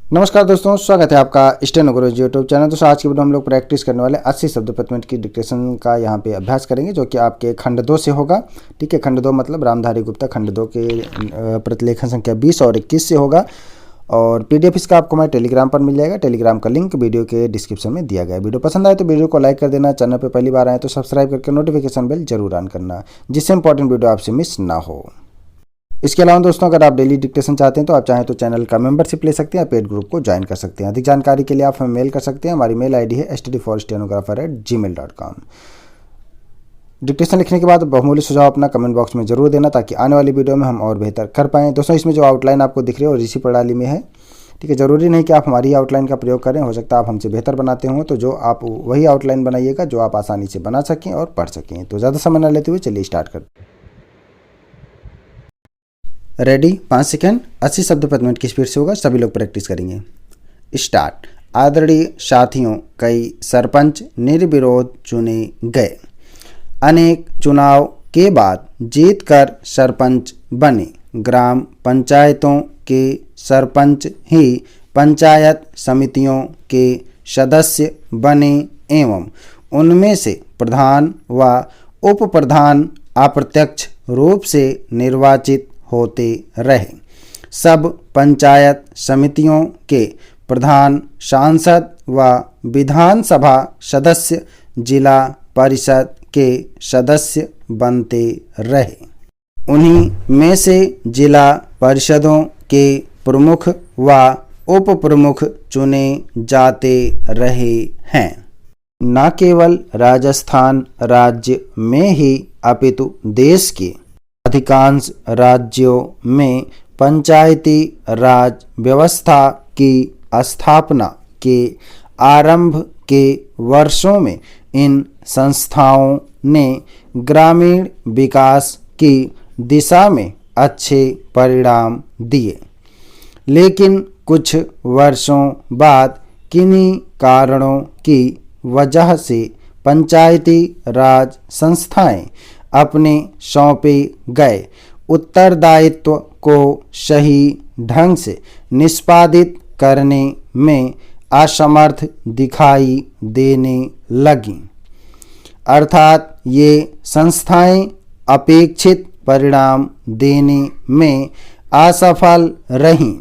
नमस्कार दोस्तों, स्वागत है आपका स्टेनो गुरुजी यूट्यूब चैनल। दोस्तों आज की वीडियो हम लोग प्रैक्टिस करने वाले 80 शब्द प्रति मिनट की डिक्टेशन का यहाँ पे अभ्यास करेंगे, जो कि आपके खंड 2 से होगा। ठीक है, खंड 2 मतलब रामधारी गुप्ता खंड 2 के प्रतिलेखन संख्या 20 और 21 से होगा। और पीडीएफ इसका आपको मैं टेलीग्राम पर मिल जाएगा। टेलीग्राम का लिंक वीडियो के डिस्क्रिप्शन में दिया गया है। वीडियो पसंद आए तो वीडियो को लाइक कर देना। चैनल पर पहली बार आए तो सब्सक्राइब करके नोटिफिकेशन बेल जरूर ऑन करना, जिससे इंपॉर्टेंट वीडियो आपसे मिस ना हो। इसके अलावा दोस्तों, अगर आप डेली डिक्टेशन चाहते हैं तो आप चाहें तो चैनल का मेंबरशिप ले सकते हैं, पेड ग्रुप को ज्वाइन कर सकते हैं। अधिक जानकारी के लिए आप हमें मेल कर सकते हैं। हमारी मेल आईडी है std4stenographer@gmail.com। डिक्टेशन लिखने के बाद बहुमूल्य सुझाव अपना कमेंट बॉक्स में जरूर देना, ताकि आने वाली वीडियो में हम और बेहतर कर पाएँ। दोस्तों, इसमें जो आउटलाइन आपको दिख रही है वो ऋषि प्रणाली में है। ठीक है, जरूरी नहीं कि आप हमारी आउटलाइन का प्रयोग करें, हो सकता है आप हमसे बेहतर बनाते हो, तो जो आप वही आउटलाइन बनाइएगा जो आप आसानी से बना सकें और पढ़ सकें। तो ज़्यादा समय न लेते हुए चलिए स्टार्ट करते हैं। Ready, 5 second. 80 शब्द प्रति मिनट की स्पीड से होगा, सभी लोग प्रैक्टिस करेंगे। स्टार्ट। आदरणीय साथियों, कई सरपंच निर्विरोध चुने गए। अनेक चुनाव के बाद जीतकर सरपंच बने। ग्राम पंचायतों के सरपंच ही पंचायत समितियों के सदस्य बने एवं उनमें से प्रधान व उप प्रधान अप्रत्यक्ष रूप से निर्वाचित होते रहे। सब पंचायत समितियों के प्रधान सांसद व विधानसभा सदस्य जिला परिषद के सदस्य बनते रहे। उन्हीं में से जिला परिषदों के प्रमुख व उप प्रमुख चुने जाते रहे हैं। न केवल राजस्थान राज्य में ही अपितु देश के अधिकांश राज्यों में पंचायती राज व्यवस्था की स्थापना के आरंभ के वर्षों में इन संस्थाओं ने ग्रामीण विकास की दिशा में अच्छे परिणाम दिए। लेकिन कुछ वर्षों बाद किन्हीं कारणों की वजह से पंचायती राज संस्थाएं अपने सौंपे गए उत्तरदायित्व को सही ढंग से निष्पादित करने में असमर्थ दिखाई देने लगीं। अर्थात ये संस्थाएं अपेक्षित परिणाम देने में असफल रहीं।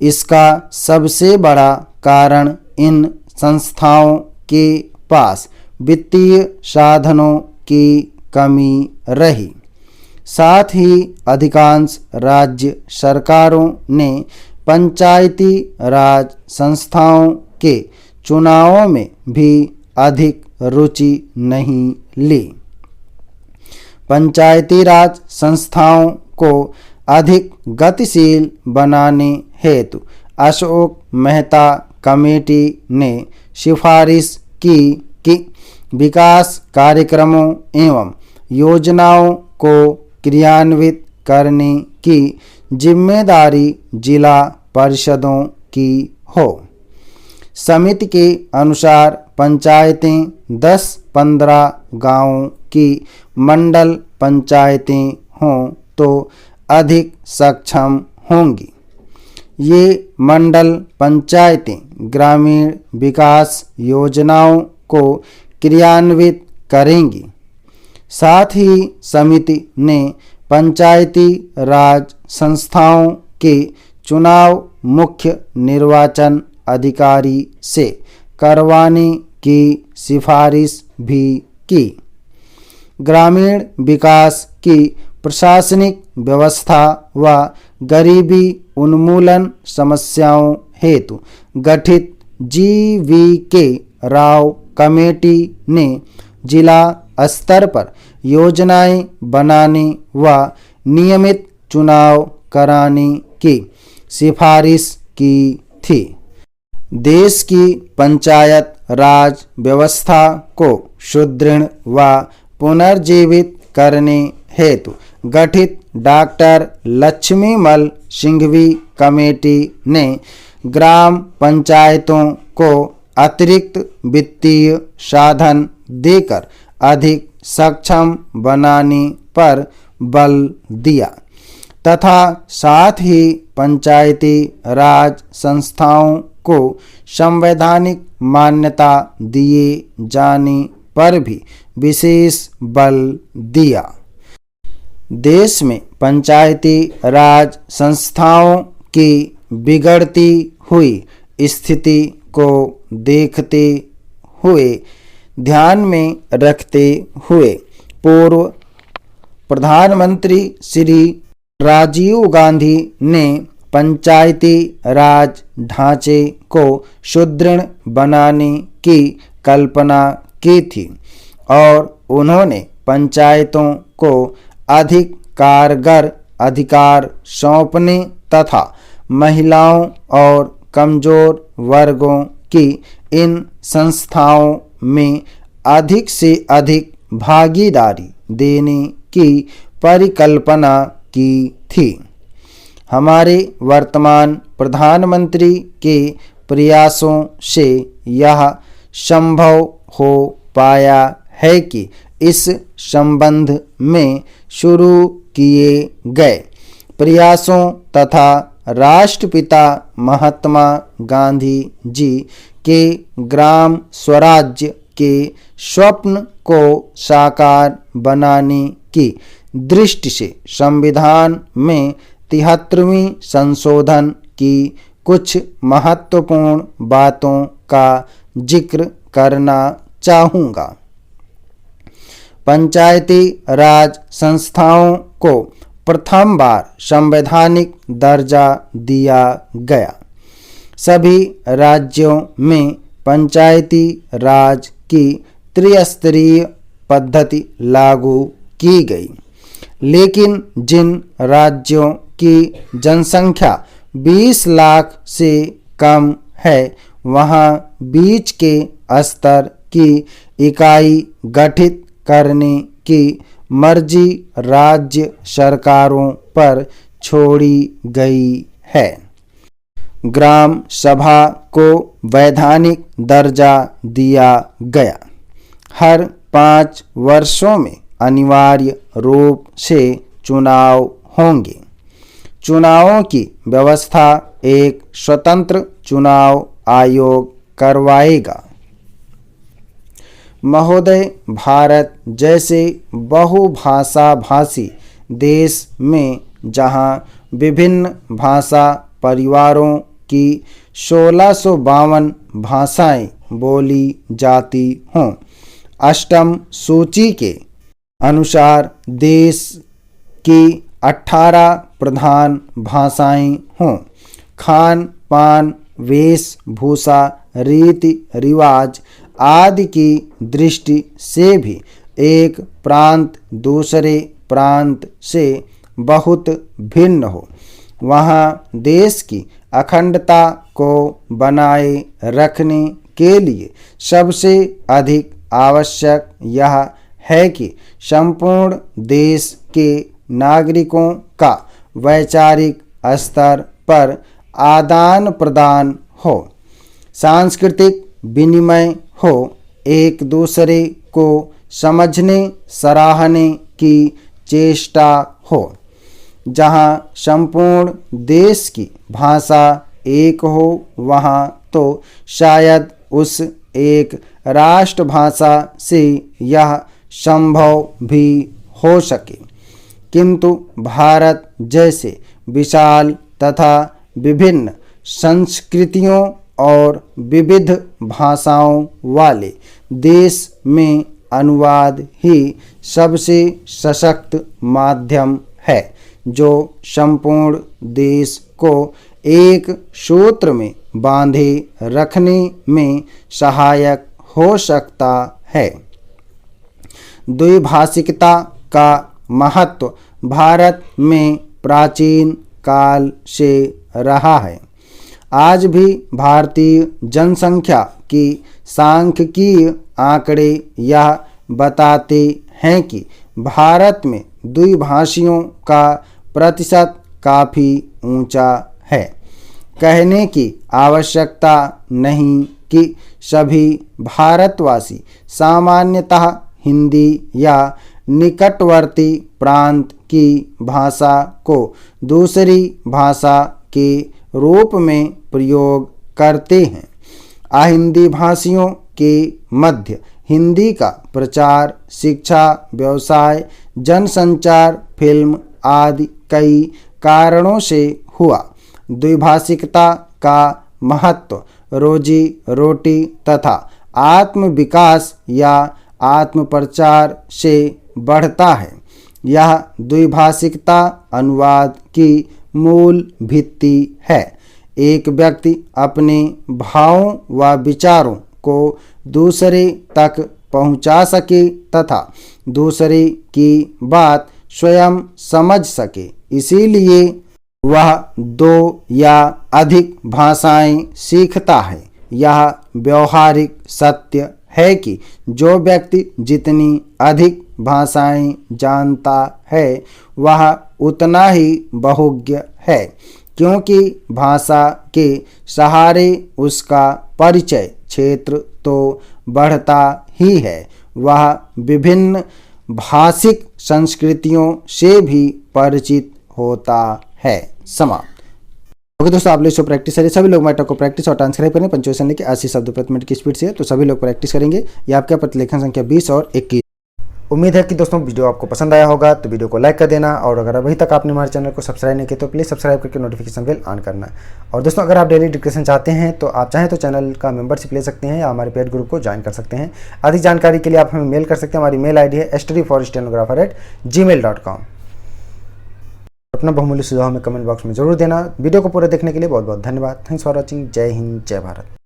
इसका सबसे बड़ा कारण इन संस्थाओं के पास वित्तीय साधनों की कमी रही। साथ ही अधिकांश राज्य सरकारों ने पंचायती राज संस्थाओं के चुनावों में भी अधिक रुचि नहीं ली। पंचायती राज संस्थाओं को अधिक गतिशील बनाने हेतु अशोक मेहता कमेटी ने सिफारिश की कि विकास कार्यक्रमों एवं योजनाओं को क्रियान्वित करने की जिम्मेदारी जिला परिषदों की हो। समिति के अनुसार पंचायतें 10-15 गांवों की मंडल पंचायतें हों तो अधिक सक्षम होंगी। ये मंडल पंचायतें ग्रामीण विकास योजनाओं को क्रियान्वित करेंगी। साथ ही समिति ने पंचायती राज संस्थाओं के चुनाव मुख्य निर्वाचन अधिकारी से करवाने की सिफारिश भी की। ग्रामीण विकास की प्रशासनिक व्यवस्था व गरीबी उन्मूलन समस्याओं हेतु गठित GVK राव कमेटी ने जिला स्तर पर योजनाएं बनाने व नियमित चुनाव कराने की सिफारिश की थी। देश की पंचायत राज व्यवस्था को सुदृढ़ व पुनर्जीवित करने हेतु गठित डॉक्टर लक्ष्मीमल सिंघवी कमेटी ने ग्राम पंचायतों को अतिरिक्त वित्तीय साधन देकर अधिक सक्षम बनाने पर बल दिया तथा साथ ही पंचायती राज संस्थाओं को संवैधानिक मान्यता दिए जाने पर भी विशेष बल दिया। देश में पंचायती राज संस्थाओं की बिगड़ती हुई स्थिति को देखते हुए ध्यान में रखते हुए पूर्व प्रधानमंत्री श्री राजीव गांधी ने पंचायती राज ढांचे को सुदृढ़ बनाने की कल्पना की थी और उन्होंने पंचायतों को अधिक कारगर अधिकार सौंपने तथा महिलाओं और कमजोर वर्गों की इन संस्थाओं में अधिक से अधिक भागीदारी देने की परिकल्पना की थी। हमारे वर्तमान प्रधानमंत्री के प्रयासों से यह संभव हो पाया है कि इस संबंध में शुरू किए गए प्रयासों तथा राष्ट्रपिता महात्मा गांधी जी के ग्राम स्वराज्य के स्वप्न को साकार बनाने की दृष्टि से संविधान में 73वीं संशोधन की कुछ महत्वपूर्ण बातों का जिक्र करना चाहूँगा। पंचायती राज संस्थाओं को प्रथम बार संवैधानिक दर्जा दिया गया। सभी राज्यों में पंचायती राज की त्रिस्तरीय पद्धति लागू की गई, लेकिन जिन राज्यों की जनसंख्या 20 लाख से कम है वहां बीच के स्तर की इकाई गठित करने की मर्जी राज्य सरकारों पर छोड़ी गई है। ग्राम सभा को वैधानिक दर्जा दिया गया। हर 5 वर्षों में अनिवार्य रूप से चुनाव होंगे। चुनावों की व्यवस्था एक स्वतंत्र चुनाव आयोग करवाएगा। महोदय, भारत जैसे बहुभाषा भाषी देश में जहां विभिन्न भाषा परिवारों की 1652 भाषाएं बोली जाती हों, अष्टम सूची के अनुसार देश की 18 प्रधान भाषाएं हों, खान पान वेशभूषा रीति रिवाज आदि की दृष्टि से भी एक प्रांत दूसरे प्रांत से बहुत भिन्न हो, वहाँ देश की अखंडता को बनाए रखने के लिए सबसे अधिक आवश्यक यह है कि संपूर्ण देश के नागरिकों का वैचारिक स्तर पर आदान प्रदान हो, सांस्कृतिक विनिमय हो, एक दूसरे को समझने सराहने की चेष्टा हो। जहाँ संपूर्ण देश की भाषा एक हो वहाँ तो शायद उस एक राष्ट्रभाषा से यह संभव भी हो सके, किंतु भारत जैसे विशाल तथा विभिन्न संस्कृतियों और विविध भाषाओं वाले देश में अनुवाद ही सबसे सशक्त माध्यम है जो संपूर्ण देश को एक सूत्र में बांधे रखने में सहायक हो सकता है। द्विभाषिकता का महत्व भारत में प्राचीन काल से रहा है। आज भी भारतीय जनसंख्या की सांख्यिकीय आंकड़े यह बताते हैं कि भारत में द्विभाषियों का प्रतिशत काफ़ी ऊंचा है। कहने की आवश्यकता नहीं कि सभी भारतवासी सामान्यतः हिंदी या निकटवर्ती प्रांत की भाषा को दूसरी भाषा के रूप में प्रयोग करते हैं। अहिंदी भाषियों के मध्य हिंदी का प्रचार शिक्षा, व्यवसाय, जनसंचार, फिल्म आदि कई कारणों से हुआ। द्विभाषिकता का महत्व रोजी रोटी तथा आत्म विकास या आत्म प्रचार से बढ़ता है। यह द्विभाषिकता अनुवाद की मूल भित्ति है। एक व्यक्ति अपने भावों व विचारों को दूसरे तक पहुंचा सके तथा दूसरे की बात स्वयं समझ सके, इसीलिए वह दो या अधिक भाषाएं सीखता है। यह व्यवहारिक सत्य है कि जो व्यक्ति जितनी अधिक भाषाएं जानता है वह उतना ही बहुज्ञ है, क्योंकि भाषा के सहारे उसका परिचय क्षेत्र तो बढ़ता ही है, वह विभिन्न भाषिक संस्कृतियों से भी परिचित होता है। समाप्त। ओके दोस्तों, आप लोग इसको प्रैक्टिस करिए। सभी लोग मैटर को प्रैक्टिस और ट्रांसक्राइब करें। पंचुएशन लेके 80 शब्द प्रति मिनट की स्पीड से है, तो सभी लोग प्रैक्टिस करेंगे। ये आपका प्रतिलेखन संख्या 20 और 21। उम्मीद है कि दोस्तों वीडियो आपको पसंद आया होगा, तो वीडियो को लाइक कर देना, और अगर अभी तक आपने हमारे चैनल को सब्सक्राइब नहीं किया तो प्लीज़ सब्सक्राइब करके नोटिफिकेशन बेल ऑन करना। और दोस्तों, अगर आप डेली डिस्कशन चाहते हैं तो आप चाहें तो चैनल का मेंबरशिप ले सकते हैं या हमारे पेड ग्रुप को ज्वाइन कर सकते हैं। अधिक जानकारी के लिए आप हमें मेल कर सकते हैं। हमारी मेल ID है studyforstenographer@gmail.com। अपना बहुमूल्य सुझाव हमें कमेंट बॉक्स में जरूर देना। वीडियो को पूरा देखने के लिए बहुत बहुत धन्यवाद। Thanks for watching. जय हिंद, जय भारत।